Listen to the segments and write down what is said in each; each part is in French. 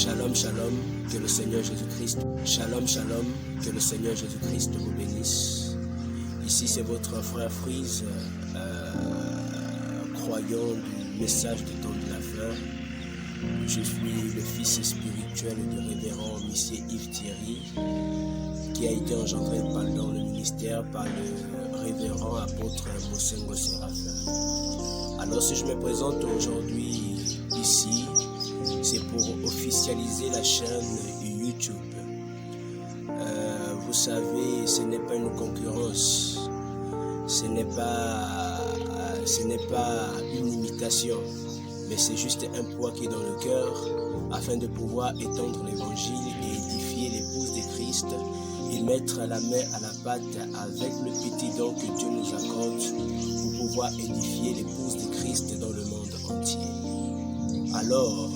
Shalom, shalom, que le Seigneur Jésus-Christ, shalom, shalom, que le Seigneur Jésus-Christ vous bénisse. Ici c'est votre frère Freeze, croyant du message du temps de la fin. Je suis le fils spirituel du révérend Monsieur Yves Thierry, qui a été engendré dans le ministère par le révérend apôtre Mosengo Séraphin. Alors si je me présente aujourd'hui ici, c'est pour officialiser la chaîne YouTube. Vous savez, ce n'est pas une concurrence, ce n'est pas une imitation, mais c'est juste un poids qui est dans le cœur afin de pouvoir étendre l'évangile et édifier l'épouse de Christ et mettre la main à la pâte avec le petit don que Dieu nous accorde pour pouvoir édifier l'épouse de Christ dans le monde entier. Alors,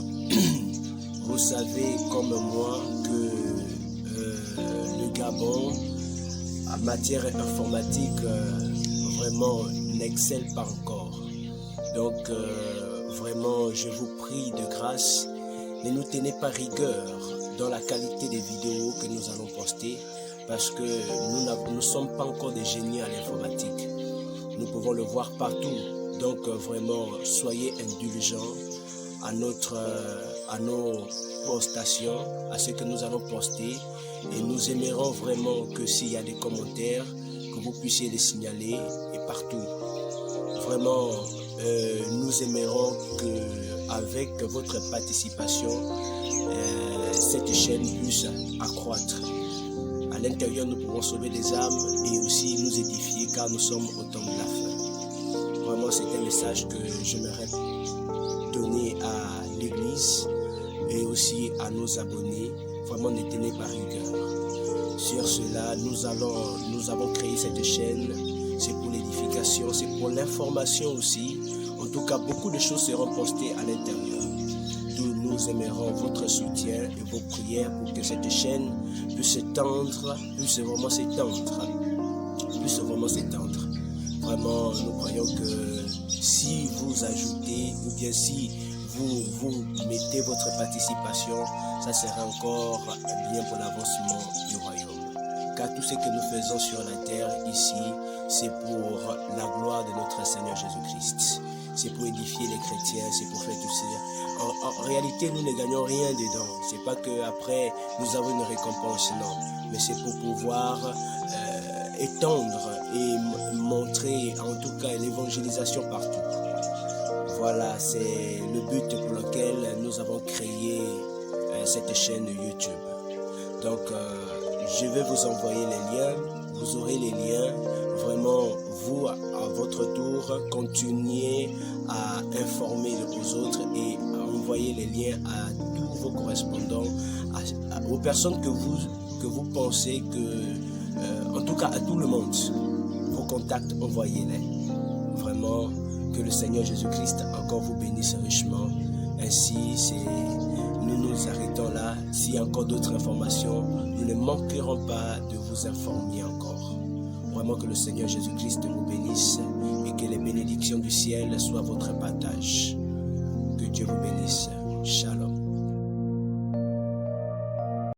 vous savez comme moi que le Gabon, en matière informatique, vraiment n'excelle pas encore. Donc, vraiment, je vous prie de grâce, ne nous tenez pas rigueur dans la qualité des vidéos que nous allons poster, parce que nous ne sommes pas encore des génies à l'informatique. Nous pouvons le voir partout. Donc, vraiment, soyez indulgents à nos postations, à ce que nous allons poster, et nous aimerons vraiment que s'il y a des commentaires, que vous puissiez les signaler et partout. Vraiment, nous aimerons que avec votre participation, cette chaîne puisse accroître. À l'intérieur, nous pouvons sauver des âmes et aussi nous édifier car nous sommes au temps de la fin. Vraiment, c'est un message que j'aimerais donner à l'église et aussi à nos abonnés. Vraiment, ne tenez pas rigueur. Sur cela, nous avons créé cette chaîne. C'est pour l'édification, c'est pour l'information aussi. En tout cas, beaucoup de choses seront postées à l'intérieur. Nous aimerons votre soutien et vos prières pour que cette chaîne puisse s'étendre, puisse vraiment s'étendre. Vraiment, nous croyons que si vous ajoutez ou bien si vous mettez votre participation, ça sera encore bien pour l'avancement du royaume. Car tout ce que nous faisons sur la terre ici, c'est pour la gloire de notre Seigneur Jésus-Christ. C'est pour édifier les chrétiens, c'est pour faire tout ça. En réalité, nous ne gagnons rien dedans. C'est pas qu'après, nous avons une récompense, non. Mais c'est pour pouvoir étendre et montrer, en tout cas, l'évangélisation partout. Voilà, c'est le but pour lequel nous avons créé cette chaîne YouTube. Donc, je vais vous envoyer les liens. Vous aurez les liens. Vraiment, vous, à votre tour, continuez à informer les autres et à envoyer les liens à tous vos correspondants, aux personnes que vous pensez que, en tout cas à tout le monde, vos contacts, envoyez-les. Vraiment, que le Seigneur Jésus-Christ encore vous bénisse richement. Ainsi, nous nous arrêtons là. S'il y a encore d'autres informations, nous ne manquerons pas de vous informer encore. Vraiment que le Seigneur Jésus-Christ vous bénisse et que les bénédictions du ciel soient votre partage. Que Dieu vous bénisse. Shalom.